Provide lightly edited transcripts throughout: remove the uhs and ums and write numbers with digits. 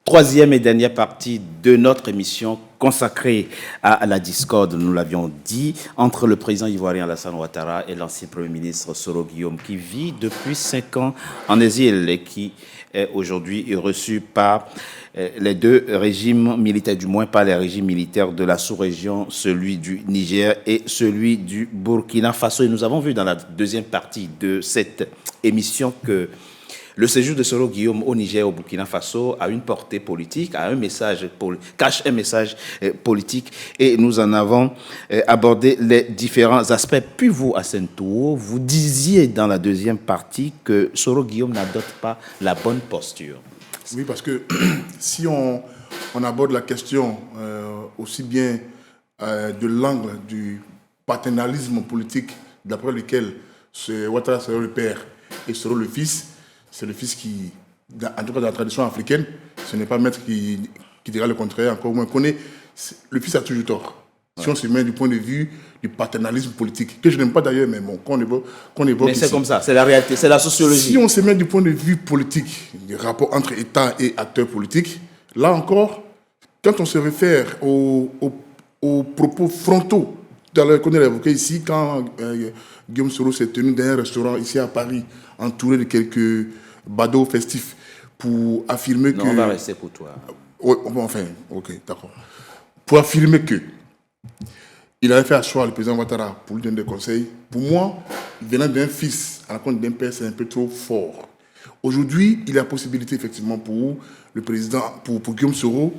Troisième et dernière partie de notre émission consacrée à la discorde, nous l'avions dit, entre le président ivoirien Alassane Ouattara et l'ancien Premier ministre Soro Guillaume, qui vit depuis 5 ans en exil et qui est aujourd'hui reçu par les deux régimes militaires, du moins par les régimes militaires de la sous-région, celui du Niger et celui du Burkina Faso. Et nous avons vu dans la deuxième partie de cette émission que le séjour de Soro Guillaume au Niger, au Burkina Faso, a une portée politique, a un message, cache un message politique, et nous en avons abordé les différents aspects. Puis vous, Assane Touo, vous disiez dans la deuxième partie que Soro Guillaume n'adopte pas la bonne posture. Oui, parce que si on aborde la question aussi bien de l'angle du paternalisme politique, d'après lequel Ouattara serait le père et Soro le fils, c'est le fils qui, en tout cas dans la tradition africaine, ce n'est pas maître qui dira le contraire, encore moins connaît. Le fils a toujours tort. Si on se met du point de vue du paternalisme politique, que je n'aime pas d'ailleurs, mais bon, qu'on évoque mais c'est ici, comme ça, c'est la réalité, c'est la sociologie. Si on se met du point de vue politique, du rapport entre État et acteurs politiques, là encore, quand on se réfère aux propos frontaux, qu'on a évoqué ici, quand Guillaume Soro s'est tenu dans un restaurant ici à Paris, entouré de quelques badauds festifs, pour affirmer que... Non, on va rester pour toi. Enfin, ok, d'accord. Pour affirmer que il avait fait asseoir le président Ouattara pour lui donner des conseils. Pour moi, venant d'un fils à la compte d'un père, c'est un peu trop fort. Aujourd'hui, il y a la possibilité, effectivement, pour le président, pour Guillaume Soro,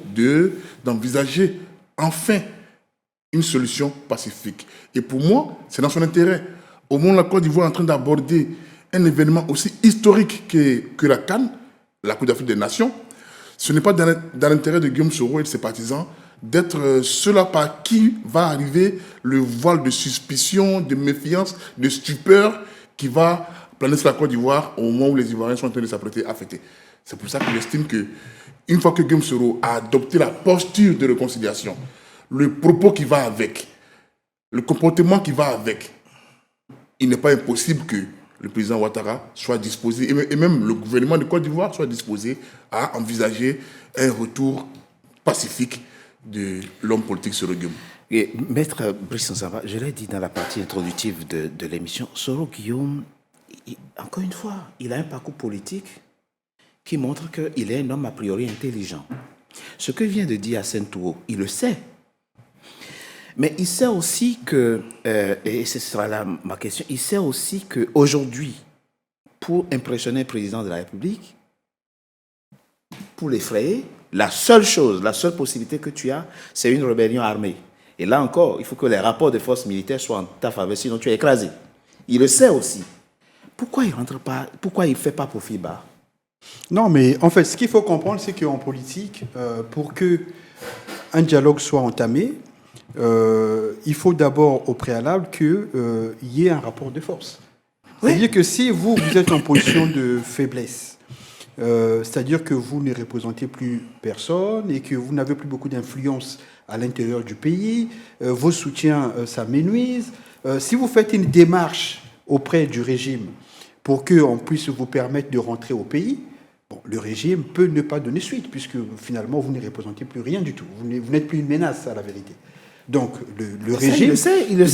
d'envisager enfin une solution pacifique. Et pour moi, c'est dans son intérêt. Au moment où la Côte d'Ivoire est en train d'aborder un événement aussi historique que la CAN, la Coupe d'Afrique des Nations, ce n'est pas dans l'intérêt de Guillaume Soro et de ses partisans d'être ceux-là par qui va arriver le voile de suspicion, de méfiance, de stupeur qui va planer sur la Côte d'Ivoire au moment où les Ivoiriens sont en train de s'apprêter à fêter. C'est pour ça que j'estime que une fois que Guillaume Soro a adopté la posture de réconciliation, le propos qui va avec, le comportement qui va avec, il n'est pas impossible que le président Ouattara soit disposé, et même le gouvernement de Côte d'Ivoire soit disposé à envisager un retour pacifique de l'homme politique Soro Guillaume. Et Maître Brice Nsamba, je l'ai dit dans la partie introductive de l'émission, Soro Guillaume, encore une fois, il a un parcours politique qui montre qu'il est un homme a priori intelligent. Ce que vient de dire Assane Touo, il le sait. Mais il sait aussi que, et ce sera là ma question, il sait aussi qu'aujourd'hui, pour impressionner le président de la République, pour l'effrayer, la seule possibilité que tu as, c'est une rébellion armée. Et là encore, il faut que les rapports de forces militaires soient en ta faveur, sinon tu es écrasé. Il le sait aussi. Pourquoi il rentre pas, pourquoi il ne fait pas profil bas? Non, mais en fait, ce qu'il faut comprendre, c'est qu'en politique, pour qu'un dialogue soit entamé, il faut d'abord, au préalable, qu'il y ait un rapport de force. Oui. C'est-à-dire que si vous êtes en position de faiblesse, c'est-à-dire que vous ne représentez plus personne et que vous n'avez plus beaucoup d'influence à l'intérieur du pays, vos soutiens s'amenuisent. Si vous faites une démarche auprès du régime pour qu'on puisse vous permettre de rentrer au pays, bon, le régime peut ne pas donner suite, puisque finalement, vous ne représentez plus rien du tout. Vous n'êtes plus une menace, à la vérité. Donc, le régime... Il le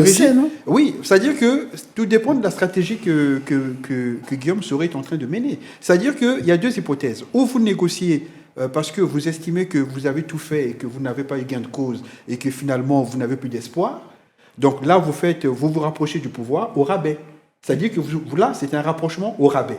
sait, non? Oui, c'est-à-dire que tout dépend de la stratégie que Guillaume Soro est en train de mener. C'est-à-dire qu'il y a deux hypothèses. Ou vous négociez parce que vous estimez que vous avez tout fait et que vous n'avez pas eu gain de cause et que finalement, vous n'avez plus d'espoir. Donc là, vous vous rapprochez du pouvoir au rabais. C'est-à-dire que là, c'est un rapprochement au rabais.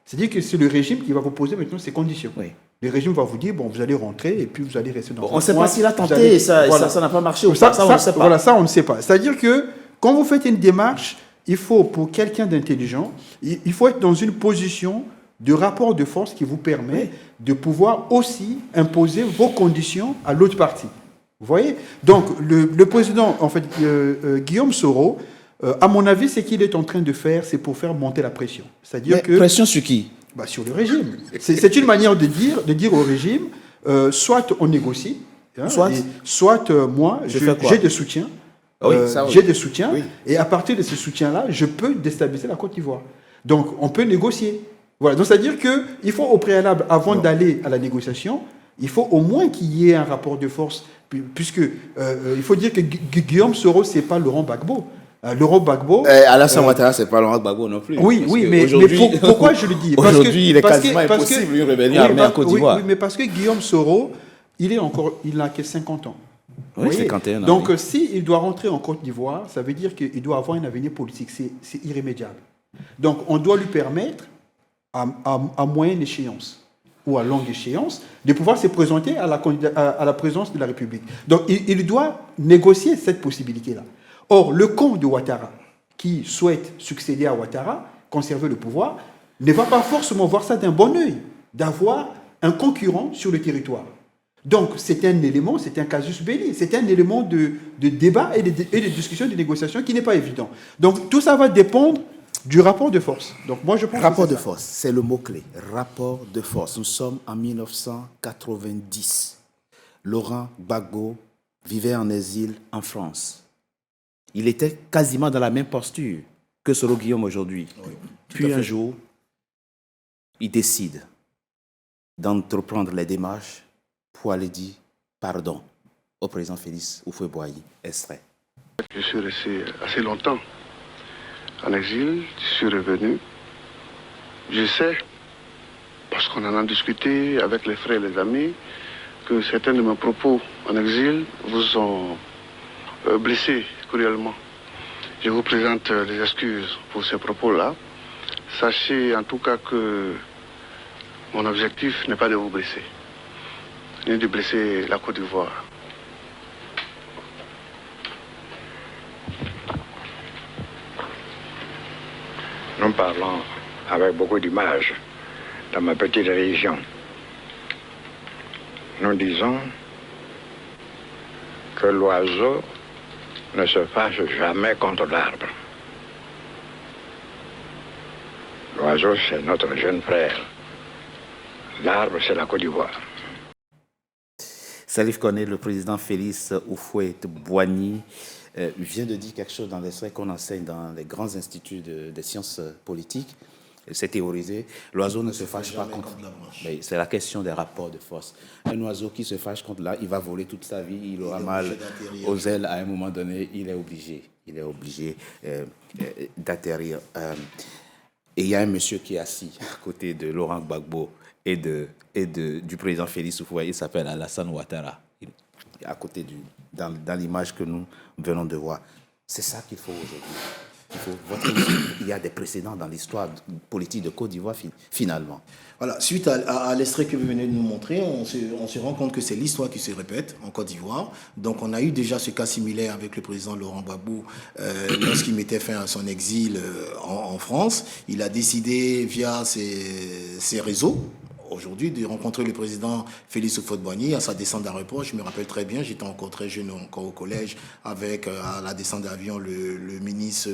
C'est-à-dire que c'est le régime qui va vous poser maintenant ces conditions. Oui. Le régime va vous dire, bon, vous allez rentrer et puis vous allez rester dans on ne sait pas s'il a tenté et ça n'a pas marché ou pas. Ça, on ne sait pas. Voilà, ça, on ne sait pas. C'est-à-dire que quand vous faites une démarche, il faut, pour quelqu'un d'intelligent, il faut être dans une position de rapport de force qui vous permet de pouvoir aussi imposer vos conditions à l'autre partie. Vous voyez? Donc, le président, en fait, Guillaume Soro, à mon avis, ce qu'il est en train de faire, c'est pour faire monter la pression. C'est-à-dire que... Pression sur qui? Sur le régime. C'est une manière de dire au régime, soit on négocie, hein, soit moi, j'ai des soutiens. J'ai des soutiens, et à partir de ces soutiens-là, je peux déstabiliser la Côte d'Ivoire. Donc, on peut négocier. Voilà, donc c'est-à-dire qu'il faut au préalable, avant d'aller à la négociation, il faut au moins qu'il y ait un rapport de force, puisque il faut dire que Guillaume Soro, ce n'est pas Laurent Gbagbo. Laurent Gbagbo... Alassane Ouattara, ce n'est pas Laurent Gbagbo non plus. Oui, oui, mais pourquoi je le dis? Aujourd'hui, il est quasiment impossible une rébellion armée en Côte d'Ivoire. Oui, mais parce que Guillaume Soro, il n'a que 50 ans. Oui, 51 ans. Donc, s'il doit rentrer en Côte d'Ivoire, ça veut dire qu'il doit avoir un avenir politique. C'est irrémédiable. Donc, on doit lui permettre, à moyenne échéance ou à longue échéance, de pouvoir se présenter à la présidence de la République. Donc, il doit négocier cette possibilité-là. Or, le camp de Ouattara, qui souhaite succéder à Ouattara, conserver le pouvoir, ne va pas forcément voir ça d'un bon œil, d'avoir un concurrent sur le territoire. Donc, c'est un élément, c'est un casus belli, c'est un élément de débat et de discussion, de négociation qui n'est pas évident. Donc, tout ça va dépendre du rapport de force. Donc, moi, je pense rapport de force, c'est le mot-clé. Rapport de force. Nous sommes en 1990. Laurent Gbagbo vivait en exil en France. Il était quasiment dans la même posture que Soro Guillaume aujourd'hui. Oui, puis un jour, il décide d'entreprendre les démarches pour aller dire pardon au président Félix Houphouët-Boigny. Extrait. Je suis resté assez longtemps en exil, je suis revenu. Je sais, parce qu'on en a discuté avec les frères et les amis, que certains de mes propos en exil vous ont blessé cruellement. Je vous présente des excuses pour ces propos-là. Sachez en tout cas que mon objectif n'est pas de vous blesser, ni de blesser la Côte d'Ivoire. Nous parlons avec beaucoup d'images dans ma petite région. Nous disons que l'oiseau ne se fâche jamais contre l'arbre. L'oiseau, c'est notre jeune frère. L'arbre, c'est la Côte d'Ivoire. Salif Koné, le président Félix Houphouët-Boigny, vient de dire quelque chose dans l'extrait qu'on enseigne dans les grands instituts des sciences politiques. C'est théorisé. L'oiseau ne se fâche pas contre la branche. C'est la question des rapports de force. Un oiseau qui se fâche contre l'arbre, il va voler toute sa vie, il aura mal aux ailes à un moment donné, il est obligé d'atterrir. Et il y a un monsieur qui est assis à côté de Laurent Gbagbo et du président Félix Houphouët, il s'appelle Alassane Ouattara, à côté dans l'image que nous venons de voir. C'est ça qu'il faut aujourd'hui. Il y a des précédents dans l'histoire politique de Côte d'Ivoire, finalement. Voilà, suite à l'extrait que vous venez de nous montrer, on se rend compte que c'est l'histoire qui se répète en Côte d'Ivoire. Donc on a eu déjà ce cas similaire avec le président Laurent Gbagbo lorsqu'il mettait fin à son exil en France. Il a décidé via ses réseaux, aujourd'hui, de rencontrer le président Félix Houphouët-Boigny à sa descente d'aéroport. Je me rappelle très bien, j'étais encore très jeune, encore au collège, avec à la descente d'avion le ministre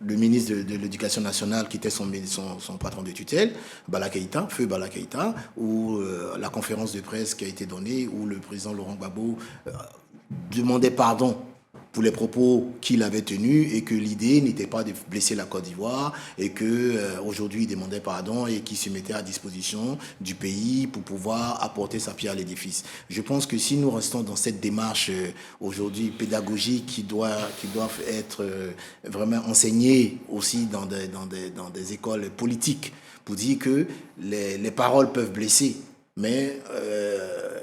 le ministre de l'Éducation nationale, qui était son patron de tutelle, Feu Bala Keïta, ou la conférence de presse qui a été donnée, où le président Laurent Gbagbo demandait pardon pour les propos qu'il avait tenus et que l'idée n'était pas de blesser la Côte d'Ivoire et qu'aujourd'hui il demandait pardon et qu'il se mettait à disposition du pays pour pouvoir apporter sa pierre à l'édifice. Je pense que si nous restons dans cette démarche aujourd'hui pédagogique qui doit être vraiment enseignée aussi dans des écoles politiques pour dire que les paroles peuvent blesser, mais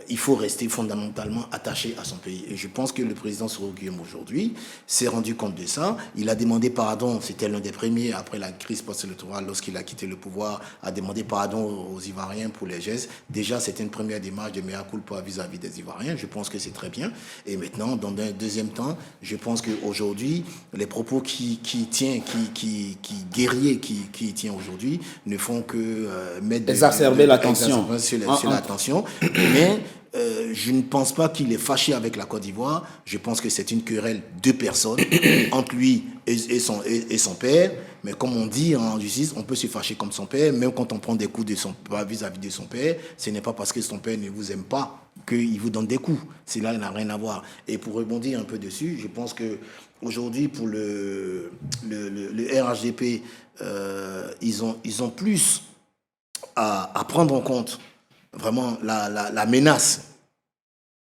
il faut rester fondamentalement attaché à son pays. Et je pense que le président Soro Guillaume aujourd'hui s'est rendu compte de ça. Il a demandé pardon, c'était l'un des premiers après la crise post-électorale, lorsqu'il a quitté le pouvoir, a demandé pardon aux Ivoiriens pour les gestes. Déjà, c'était une première démarche de mea culpa vis-à-vis des Ivoiriens. Je pense que c'est très bien. Et maintenant, dans un deuxième temps, je pense qu'aujourd'hui, les propos qui tient aujourd'hui ne font que mettre exacerber l'attention sur l'attention. Mais je ne pense pas qu'il est fâché avec la Côte d'Ivoire. Je pense que c'est une querelle de personnes entre lui et son père. Mais comme on dit en justice, on peut se fâcher comme son père, même quand on prend des coups vis-à-vis de son père. Ce n'est pas parce que son père ne vous aime pas qu'il vous donne des coups. Cela n'a rien à voir. Et pour rebondir un peu dessus, je pense que aujourd'hui, pour le RHDP, ils ont plus à prendre en compte vraiment la menace,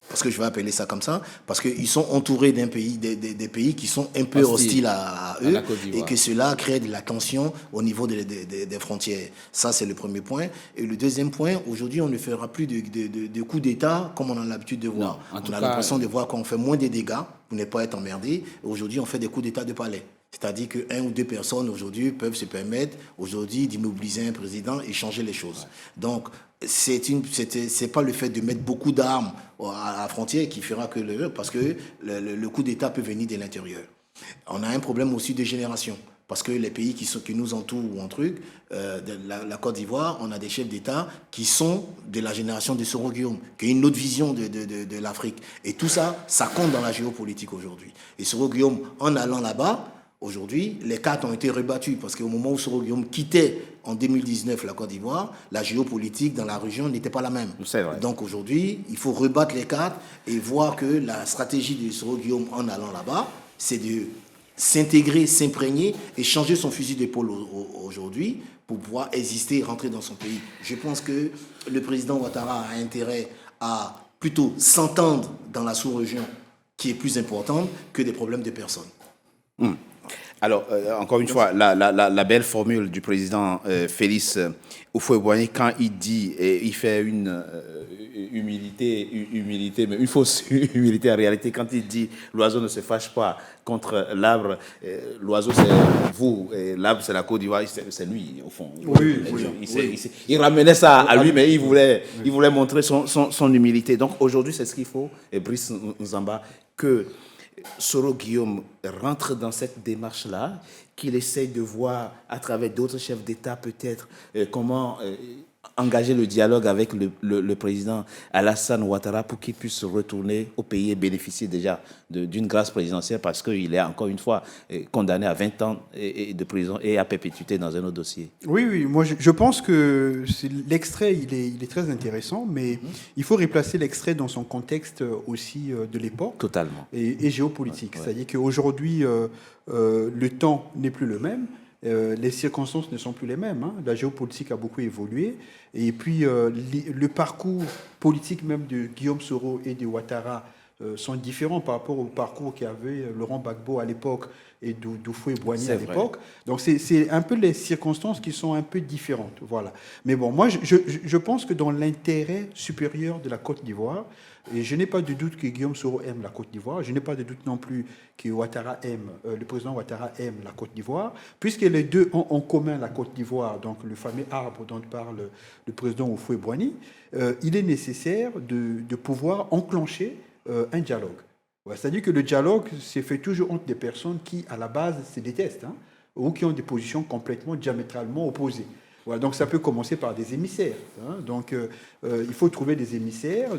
parce que je vais appeler ça comme ça, parce qu'ils sont entourés d'un pays, des pays qui sont un peu hostiles à eux, et que cela crée de la tension au niveau des frontières. Ça, c'est le premier point. Et le deuxième point, aujourd'hui, on ne fera plus de coups d'État comme on a l'habitude de voir. On a l'impression de voir qu'on fait moins de dégâts pour ne pas être emmerdé. Aujourd'hui, on fait des coups d'État de palais. C'est-à-dire qu'un ou deux personnes aujourd'hui peuvent se permettre aujourd'hui d'immobiliser un président et changer les choses. Donc, c'est pas le fait de mettre beaucoup d'armes à la frontière qui fera que parce que le coup d'État peut venir de l'intérieur. On a un problème aussi de génération. Parce que les pays qui nous entourent ou en truc, la Côte d'Ivoire, on a des chefs d'État qui sont de la génération de Soro Guillaume, qui a une autre vision de l'Afrique. Et tout ça, ça compte dans la géopolitique aujourd'hui. Et Soro Guillaume, en allant là-bas, aujourd'hui, les cartes ont été rebattues parce qu'au moment où Soro Guillaume quittait en 2019 la Côte d'Ivoire, la géopolitique dans la région n'était pas la même. C'est vrai. Donc aujourd'hui, il faut rebattre les cartes et voir que la stratégie de Soro Guillaume en allant là-bas, c'est de s'intégrer, s'imprégner et changer son fusil d'épaule aujourd'hui pour pouvoir exister et rentrer dans son pays. Je pense que le président Ouattara a intérêt à plutôt s'entendre dans la sous-région qui est plus importante que des problèmes de personnes. Alors, encore une fois, la belle formule du président Félix Houphouët-Boigny, quand il dit, et il fait une humilité, mais une fausse humilité en réalité, quand il dit l'oiseau ne se fâche pas contre l'arbre, l'oiseau c'est vous, et l'arbre c'est la Côte d'Ivoire, c'est lui au fond. Il ramenait ça à lui, mais il voulait montrer son humilité. Donc aujourd'hui, c'est ce qu'il faut, et Brice Nzamba, que Soro Guillaume rentre dans cette démarche-là, qu'il essaye de voir à travers d'autres chefs d'État peut-être comment engager le dialogue avec le président Alassane Ouattara pour qu'il puisse retourner au pays et bénéficier déjà d'une grâce présidentielle parce qu'il est encore une fois condamné à 20 ans de prison et à perpétuité dans un autre dossier. Oui, moi je pense que l'extrait il est très intéressant, mais il faut replacer l'extrait dans son contexte aussi de l'époque. Totalement. Et géopolitique. Ouais. C'est-à-dire qu'aujourd'hui, le temps n'est plus le même. Les circonstances ne sont plus les mêmes. Hein. La géopolitique a beaucoup évolué. Et puis, le parcours politique même de Guillaume Soro et de Ouattara sont différents par rapport au parcours qu'avait Laurent Gbagbo à l'époque et d'Houphouët-Boigny à l'époque. Donc, c'est un peu les circonstances qui sont un peu différentes. Voilà. Mais bon, moi, je pense que dans l'intérêt supérieur de la Côte d'Ivoire, et je n'ai pas de doute que Guillaume Soro aime la Côte d'Ivoire. Je n'ai pas de doute non plus que le président Ouattara aime la Côte d'Ivoire, puisque les deux ont en commun la Côte d'Ivoire, donc le fameux arbre dont parle le président Houphouët-Boigny. Il est nécessaire de pouvoir enclencher un dialogue. Ouais, c'est-à-dire que le dialogue s'est fait toujours entre des personnes qui, à la base, se détestent, hein, ou qui ont des positions complètement diamétralement opposées. Voilà, donc ça peut commencer par des émissaires. Hein. Donc il faut trouver des émissaires.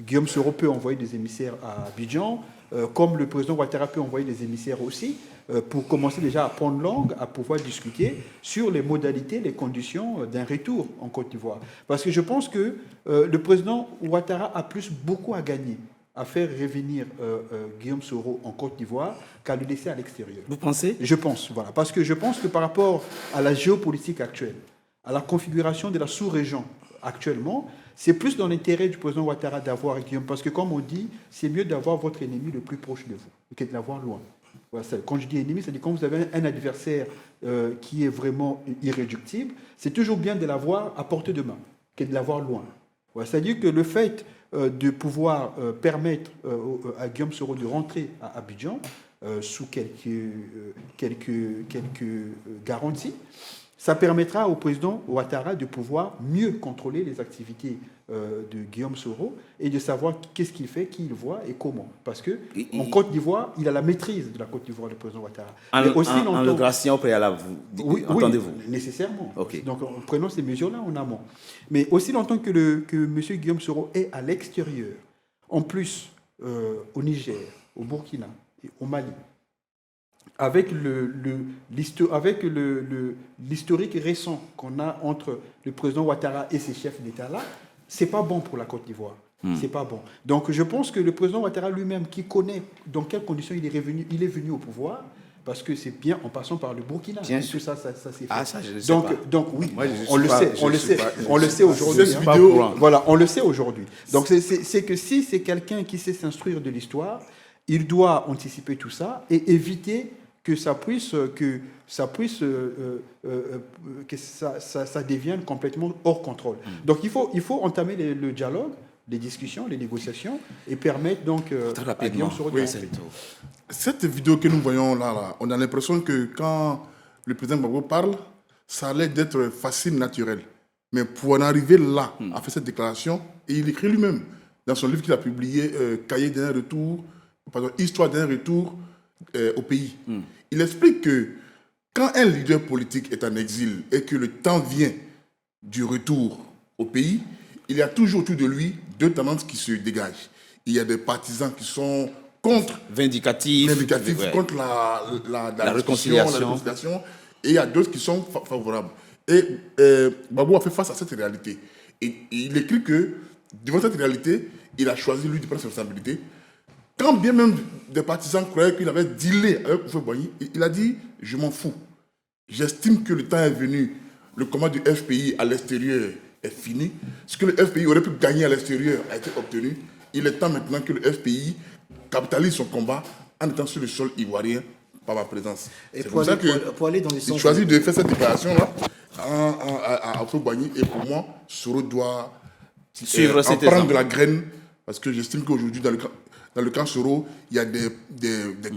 Guillaume Soro peut envoyer des émissaires à Abidjan, comme le président Ouattara peut envoyer des émissaires aussi, pour commencer déjà à prendre langue, à pouvoir discuter sur les modalités, les conditions d'un retour en Côte d'Ivoire. Parce que je pense que le président Ouattara a beaucoup à gagner à faire revenir Guillaume Soro en Côte d'Ivoire qu'à le laisser à l'extérieur. Vous pensez ? Je pense, voilà. Parce que je pense que par rapport à la géopolitique actuelle, à la configuration de la sous-région actuellement, c'est plus dans l'intérêt du président Ouattara d'avoir Guillaume. Parce que comme on dit, c'est mieux d'avoir votre ennemi le plus proche de vous que de l'avoir loin. Voilà, quand je dis ennemi, c'est-à-dire quand vous avez un adversaire qui est vraiment irréductible, c'est toujours bien de l'avoir à portée de main que de l'avoir loin. Voilà, c'est-à-dire que le fait de pouvoir permettre à Guillaume Soro de rentrer à Abidjan sous quelques garanties, ça permettra au président Ouattara de pouvoir mieux contrôler les activités de Guillaume Soro et de savoir qu'est-ce qu'il fait, qui il voit et comment. Parce qu'en Côte d'Ivoire, il a la maîtrise de la Côte d'Ivoire, le président Ouattara. En le graciant au préalable, entendez-vous ? Oui, nécessairement. Okay. Donc, prenons ces mesures-là en amont. Mais aussi longtemps que M. Guillaume Soro est à l'extérieur, en plus, au Niger, au Burkina et au Mali, avec l'historique récent qu'on a entre le président Ouattara et ces chefs d'État-là, c'est pas bon pour la Côte d'Ivoire. C'est pas bon. Donc je pense que le président Ouattara lui-même, qui connaît dans quelles conditions il est venu au pouvoir, parce que c'est bien en passant par le Burkina. Bien sûr. Ça s'est fait. Ah, ça, je ne sais donc, pas. Donc oui, Moi, on le sait aujourd'hui. Cette vidéo, Voilà, on le sait aujourd'hui. Donc c'est que si c'est quelqu'un qui sait s'instruire de l'histoire, il doit anticiper tout ça et éviter que ça devienne complètement hors contrôle. Donc il faut entamer le dialogue, les discussions, les négociations et permettre donc Très à rapidement. Guillaume Soro de cette vidéo que nous voyons là, on a l'impression que quand le président Gbagbo parle, ça allait d'être facile, naturel. Mais pour en arriver là, à faire cette déclaration, et il écrit lui-même dans son livre qu'il a publié, Cahier d'un retour, pardon, Histoire d'un retour au pays. Il explique que quand un leader politique est en exil et que le temps vient du retour au pays, il y a toujours autour de lui deux tendances qui se dégagent. Il y a des partisans qui sont contre Vindicatif, ouais. contre la réconciliation. Et il y a d'autres qui sont favorables. Et Gbagbo a fait face à cette réalité. Et il écrit que, devant cette réalité, il a choisi, lui, de prendre ses responsabilités. Quand bien même des partisans croyaient qu'il avait dealé avec Houphouët-Boigny, il a dit « je m'en fous. J'estime que le temps est venu. Le combat du FPI à l'extérieur est fini. Ce que le FPI aurait pu gagner à l'extérieur a été obtenu. Il est temps maintenant que le FPI capitalise son combat en étant sur le sol ivoirien par ma présence. » Et c'est pour ça pour aller dans le sens... Il choisit de faire cette déclaration-là à Houphouët-Boigny. Et pour moi, Soro doit suivre en prendre de la graine, parce que j'estime qu'aujourd'hui, dans le camp Soro, il y a des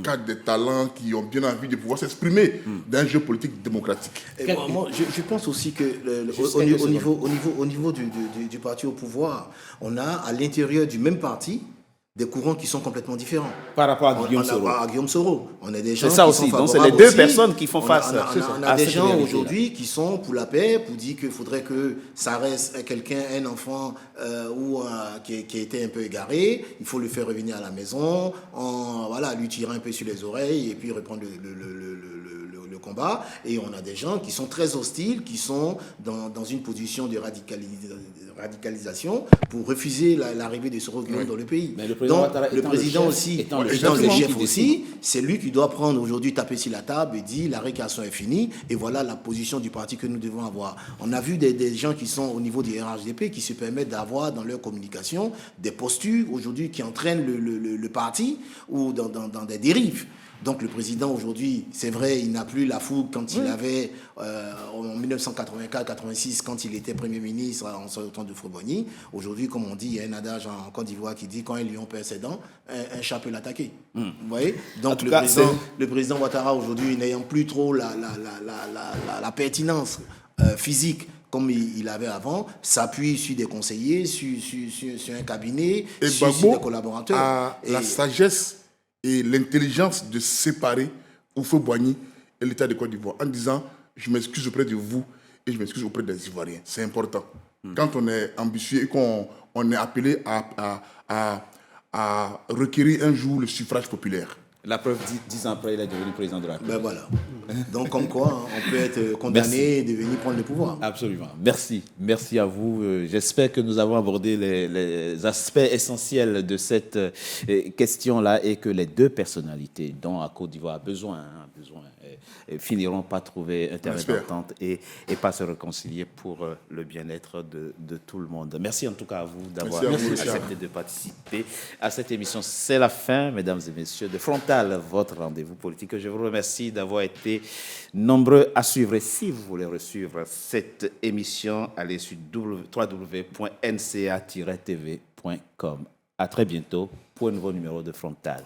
cadres, des talents qui ont bien envie de pouvoir s'exprimer dans un jeu politique démocratique. Et moi, je pense aussi que au niveau du parti au pouvoir, on a à l'intérieur du même parti des courants qui sont complètement différents. Par rapport à Guillaume Soro. À Guillaume Soro. On a des gens c'est ça qui aussi. sont Donc c'est les favorables deux aussi. personnes qui font face On a des gens aujourd'hui qui sont pour la paix, pour dire qu'il faudrait que ça reste quelqu'un, un enfant qui a été un peu égaré. Il faut le faire revenir à la maison, lui tirer un peu sur les oreilles et puis reprendre le combat. Et on a des gens qui sont très hostiles, qui sont dans une position de radicalisation pour refuser l'arrivée de Soro Guillaume dans le pays. Mais le président, donc, le président aussi, étant le chef aussi, c'est lui qui doit prendre aujourd'hui, taper sur la table et dire la récréation est finie et voilà la position du parti que nous devons avoir. On a vu des gens qui sont au niveau du RHDP qui se permettent d'avoir dans leur communication des postures aujourd'hui qui entraînent le parti ou dans des dérives. Donc le président aujourd'hui, c'est vrai, il n'a plus la fougue quand il avait, en 1984-86, quand il était Premier ministre en sortant de Houphouët-Boigny. Aujourd'hui, comme on dit, il y a un adage en Côte d'Ivoire qui dit quand un lion perd ses dents, un chat peut l'attaquer. Vous voyez. Donc le président Ouattara aujourd'hui, n'ayant plus trop la pertinence physique comme il avait avant, s'appuie sur des conseillers, sur un cabinet, sur des collaborateurs. La sagesse et l'intelligence de séparer Houphouët-Boigny et l'État de Côte d'Ivoire en disant je m'excuse auprès de vous et je m'excuse auprès des Ivoiriens. C'est important. Quand on est ambitieux et qu'on est appelé à requérir un jour le suffrage populaire. La preuve, 10 ans après, il est devenu président de la République. Ben voilà. Donc, comme quoi, on peut être condamné et devenir prendre le pouvoir. Absolument. Merci. Merci à vous. J'espère que nous avons abordé les aspects essentiels de cette question-là et que les deux personnalités dont la Côte d'Ivoire a besoin, finiront par trouver un terrain d'entente et pas se réconcilier pour le bien-être de tout le monde. Merci en tout cas à vous d'avoir accepté de participer à cette émission. C'est la fin, mesdames et messieurs, de Frontal, votre rendez-vous politique. Je vous remercie d'avoir été nombreux à suivre. Et si vous voulez resuivre cette émission, allez sur www.nca-tv.com. À très bientôt pour un nouveau numéro de Frontal.